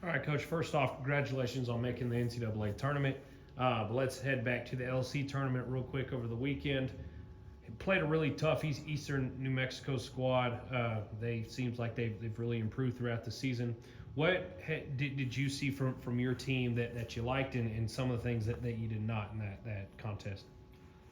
All right, Coach. First off, congratulations on making the NCAA tournament. But let's head back to the LC tournament real quick over the weekend. Played a really tough Eastern New Mexico squad. They seems like they've really improved throughout the season. What did you see from your team that you liked, and some of the things that you did not in that contest?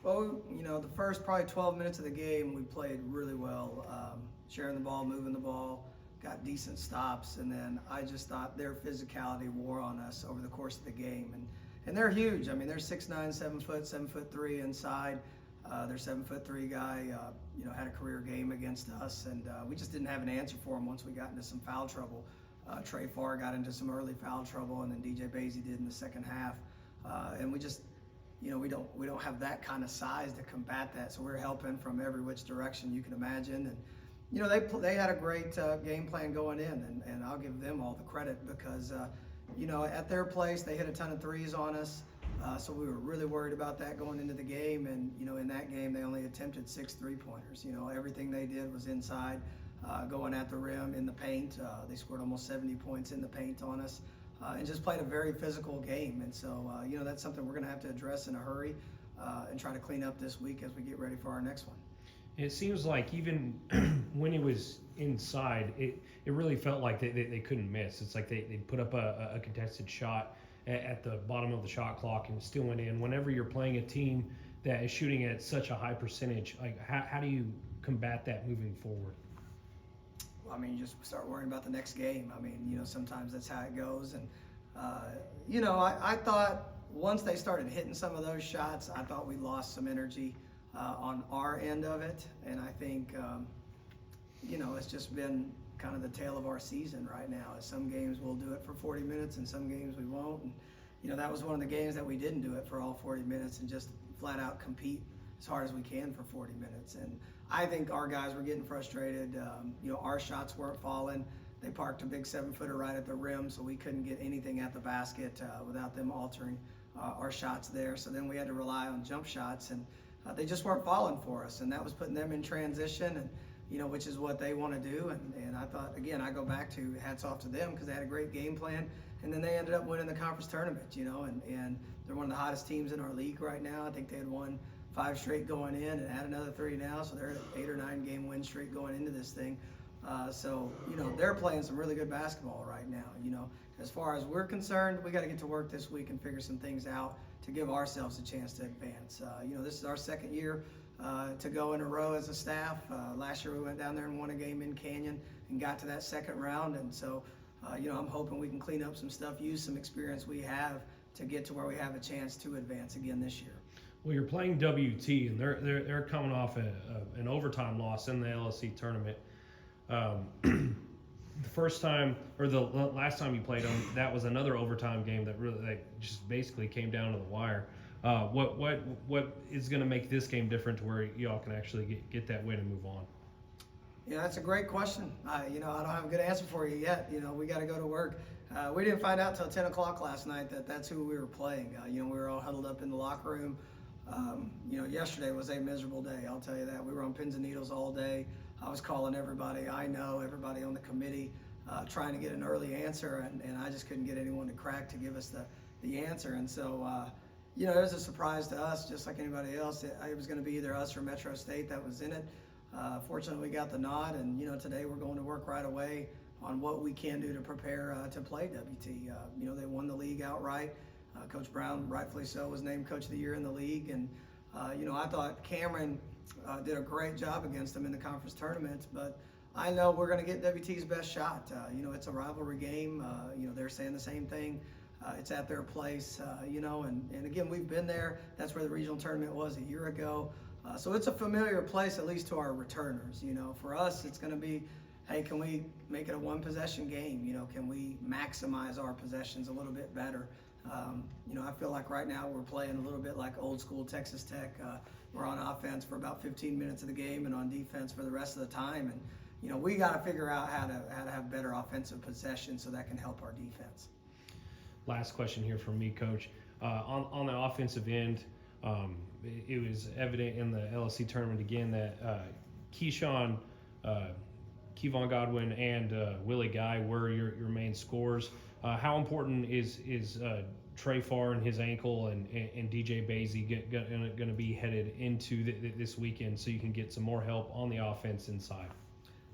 Well, the first probably 12 minutes of the game, we played really well, sharing the ball, moving the ball, got decent stops, and then I just thought their physicality wore on us over the course of the game. And they're huge. I mean, they're 6'9", 7 foot, 7'3" inside. Their 7'3" guy, had a career game against us, and we just didn't have an answer for him once we got into some foul trouble. Trey Farr got into some early foul trouble, and then DJ Basie did in the second half, and we just. We don't have that kind of size to combat that, so we're helping from every which direction you can imagine. And they had a great game plan going in, and I'll give them all the credit because at their place they hit a ton of threes on us, so we were really worried about that going into the game. And in that game they only attempted 6 3-pointers. Everything they did was inside, going at the rim in the paint. They scored almost 70 points in the paint on us. And just played a very physical game. And so, that's something we're going to have to address in a hurry and try to clean up this week as we get ready for our next one. It seems like even when he was inside, it really felt like they couldn't miss. It's like they put up a contested shot at the bottom of the shot clock and it still went in. Whenever you're playing a team that is shooting at such a high percentage, like how do you combat that moving forward? You just start worrying about the next game. Sometimes that's how it goes. And, I thought once they started hitting some of those shots, I thought we lost some energy on our end of it. And I think, it's just been kind of the tale of our season right now. Some games we'll do it for 40 minutes and some games we won't. And, that was one of the games that we didn't do it for all 40 minutes and just flat out compete as hard as we can for 40 minutes. And I think our guys were getting frustrated. Our shots weren't falling. They parked a big 7-footer right at the rim, so we couldn't get anything at the basket without them altering our shots there. So then we had to rely on jump shots, and they just weren't falling for us. And that was putting them in transition, and which is what they want to do. And I thought, again, I go back to hats off to them because they had a great game plan. And then they ended up winning the conference tournament, and they're one of the hottest teams in our league right now. I think they had won 5 straight going in and add another 3 now, so they're at an 8 or 9 game win streak going into this thing. So they're playing some really good basketball right now. As far as we're concerned, we got to get to work this week and figure some things out to give ourselves a chance to advance. This is our second year to go in a row as a staff. Last year we went down there and won a game in Canyon and got to that second round, and so I'm hoping we can clean up some stuff, use some experience we have to get to where we have a chance to advance again this year. Well, you're playing WT, and they're coming off an overtime loss in the LSC tournament. The first time, or the last time you played them, that was another overtime game that just basically came down to the wire. What is going to make this game different to where y'all can actually get that win and move on? Yeah, that's a great question. I don't have a good answer for you yet. We got to go to work. We didn't find out till 10 o'clock last night that's who we were playing. We were all huddled up in the locker room. Yesterday was a miserable day, I'll tell you that. We were on pins and needles all day. I was calling everybody I know, everybody on the committee, trying to get an early answer, and I just couldn't get anyone to crack to give us the answer. And so, it was a surprise to us, just like anybody else. It was going to be either us or Metro State that was in it. Fortunately, we got the nod, and today we're going to work right away on what we can do to prepare to play WT. They won the league outright. Coach Brown, rightfully so, was named Coach of the Year in the league, and I thought Cameron did a great job against them in the conference tournament. But I know we're going to get WT's best shot. It's a rivalry game. They're saying the same thing. It's at their place, and again, we've been there. That's where the regional tournament was a year ago. So it's a familiar place, at least to our returners. For us, it's going to be, hey, can we make it a one-possession game? Can we maximize our possessions a little bit better? I feel like right now we're playing a little bit like old school Texas Tech. We're on offense for about 15 minutes of the game and on defense for the rest of the time. And, we got to figure out how to have better offensive possession so that can help our defense. Last question here from me, Coach. On the offensive end, it was evident in the LSC tournament again that Keyshawn Kevon Godwin and Willie Guy were your main scorers. How important is Trey Farr and his ankle and DJ Basie going to be headed into this weekend so you can get some more help on the offense inside?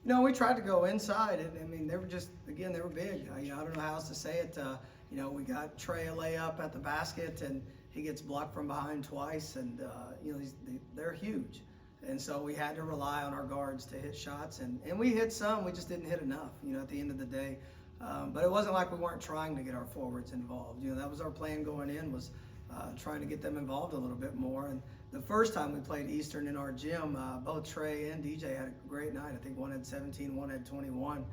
No, we tried to go inside, and I mean they were just they were big. I don't know how else to say it. We got Trey a layup at the basket, and he gets blocked from behind twice, and they're huge. And so we had to rely on our guards to hit shots, and we hit some. We just didn't hit enough, at the end of the day. But it wasn't like we weren't trying to get our forwards involved. That was our plan going in, was trying to get them involved a little bit more. And the first time we played Eastern in our gym, both Trey and DJ had a great night. I think one had 17, one had 21.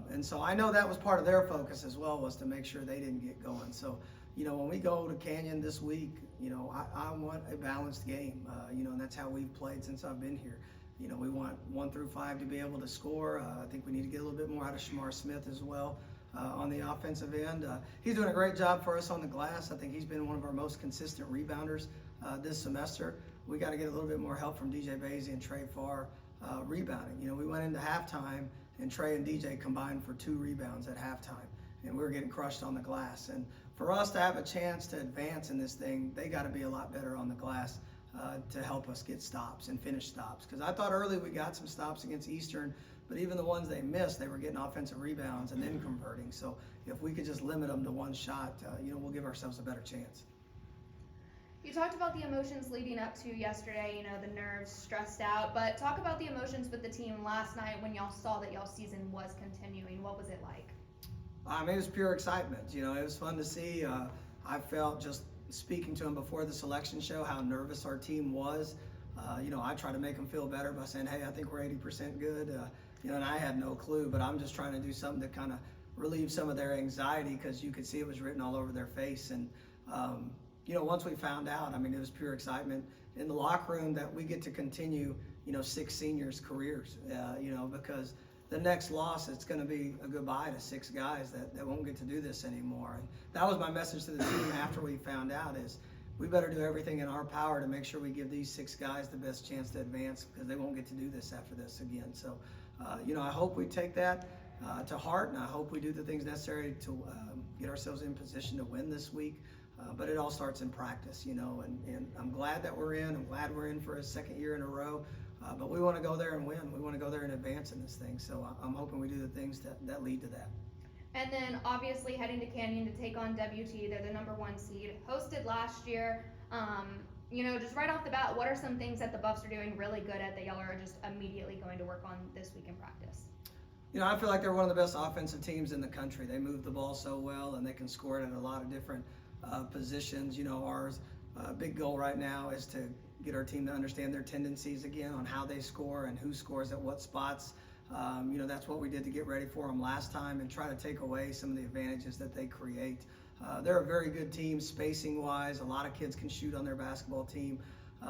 And so I know that was part of their focus as well, was to make sure they didn't get going. So, when we go to Canyon this week, I want a balanced game, and that's how we've played since I've been here. We want 1 through 5 to be able to score. I think we need to get a little bit more out of Shamar Smith as well on the offensive end. He's doing a great job for us on the glass. I think he's been one of our most consistent rebounders this semester. We got to get a little bit more help from DJ Basie and Trey Farr rebounding. We went into halftime and Trey and DJ combined for 2 rebounds at halftime, and we were getting crushed on the glass. And for us to have a chance to advance in this thing, they got to be a lot better on the glass to help us get stops and finish stops. Because I thought early we got some stops against Eastern, but even the ones they missed, they were getting offensive rebounds and then converting. So if we could just limit them to 1 shot, we'll give ourselves a better chance. You talked about the emotions leading up to yesterday, the nerves, stressed out, but talk about the emotions with the team last night when y'all saw that y'all's season was continuing. What was it like? It was pure excitement. It was fun to see. I felt, just speaking to him before the selection show, how nervous our team was. I try to make them feel better by saying, hey, I think we're 80% good. And I had no clue, but I'm just trying to do something to kind of relieve some of their anxiety, because you could see it was written all over their face. And, once we found out, it was pure excitement in the locker room that we get to continue, 6 seniors' careers, because the next loss, it's going to be a goodbye to 6 guys that won't get to do this anymore. And that was my message to the team after we found out, is we better do everything in our power to make sure we give these 6 guys the best chance to advance, because they won't get to do this after this again. So, I hope we take that to heart, and I hope we do the things necessary to get ourselves in position to win this week. But it all starts in practice, and I'm glad that we're in. I'm glad we're in for a 2nd year in a row. But we want to go there and win. We want to go there and advance in this thing. So I'm hoping we do the things that lead to that. And then obviously heading to Canyon to take on WT. They're the #1 seed, hosted last year. Just right off the bat, what are some things that the Buffs are doing really good at that y'all are just immediately going to work on this week in practice? I feel like they're one of the best offensive teams in the country. They move the ball so well, and they can score it at a lot of different positions. Our big goal right now is to get our team to understand their tendencies again on how they score and who scores at what spots. That's what we did to get ready for them last time, and try to take away some of the advantages that they create. They're a very good team spacing wise. A lot of kids can shoot on their basketball team.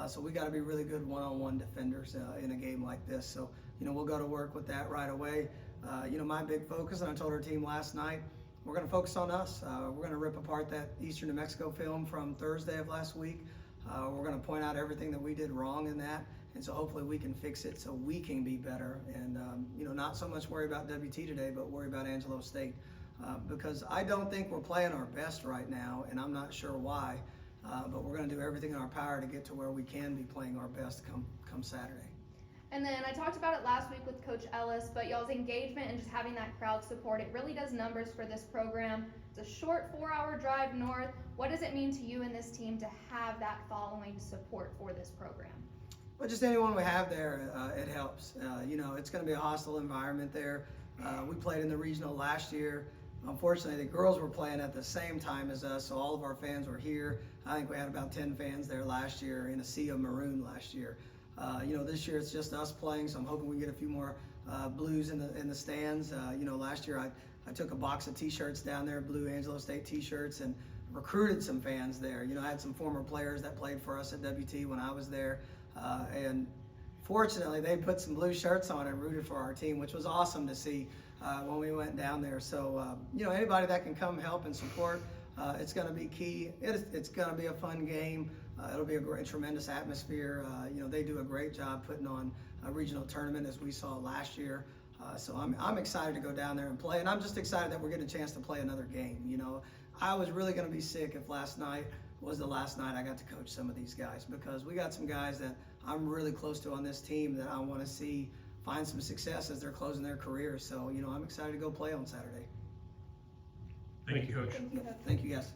So we got to be really good one-on-one defenders in a game like this. So, we'll go to work with that right away. My big focus, and I told our team last night, we're going to focus on us. We're going to rip apart that Eastern New Mexico film from Thursday of last week. We're going to point out everything that we did wrong in that, and so hopefully we can fix it so we can be better, and not so much worry about WT today, but worry about Angelo State, because I don't think we're playing our best right now, and I'm not sure why, but we're going to do everything in our power to get to where we can be playing our best come Saturday. And then I talked about it last week with Coach Ellis, but y'all's engagement and just having that crowd support, it really does numbers for this program. It's a short 4-hour drive north. What does it mean to you and this team to have that following support for this program? Well, just anyone we have there, it helps. It's going to be a hostile environment there. We played in the regional last year. Unfortunately, the girls were playing at the same time as us, so all of our fans were here. I think we had about 10 fans there last year in a sea of maroon last year. This year it's just us playing, so I'm hoping we get a few more blues in the stands. Last year I took a box of T-shirts down there, blue Angelo State T-shirts, and recruited some fans there. I had some former players that played for us at WT when I was there, and fortunately they put some blue shirts on and rooted for our team, which was awesome to see when we went down there. So anybody that can come help and support, it's going to be key. It's going to be a fun game. It'll be a tremendous atmosphere. They do a great job putting on a regional tournament, as we saw last year. So I'm excited to go down there and play, and I'm just excited that we're getting a chance to play another game. You know, I was really going to be sick if last night was the last night I got to coach some of these guys, because we got some guys that I'm really close to on this team that I want to see find some success as they're closing their careers. So, you know, I'm excited to go play on Saturday. Thank you, Coach. Thank you. Thank you, guys.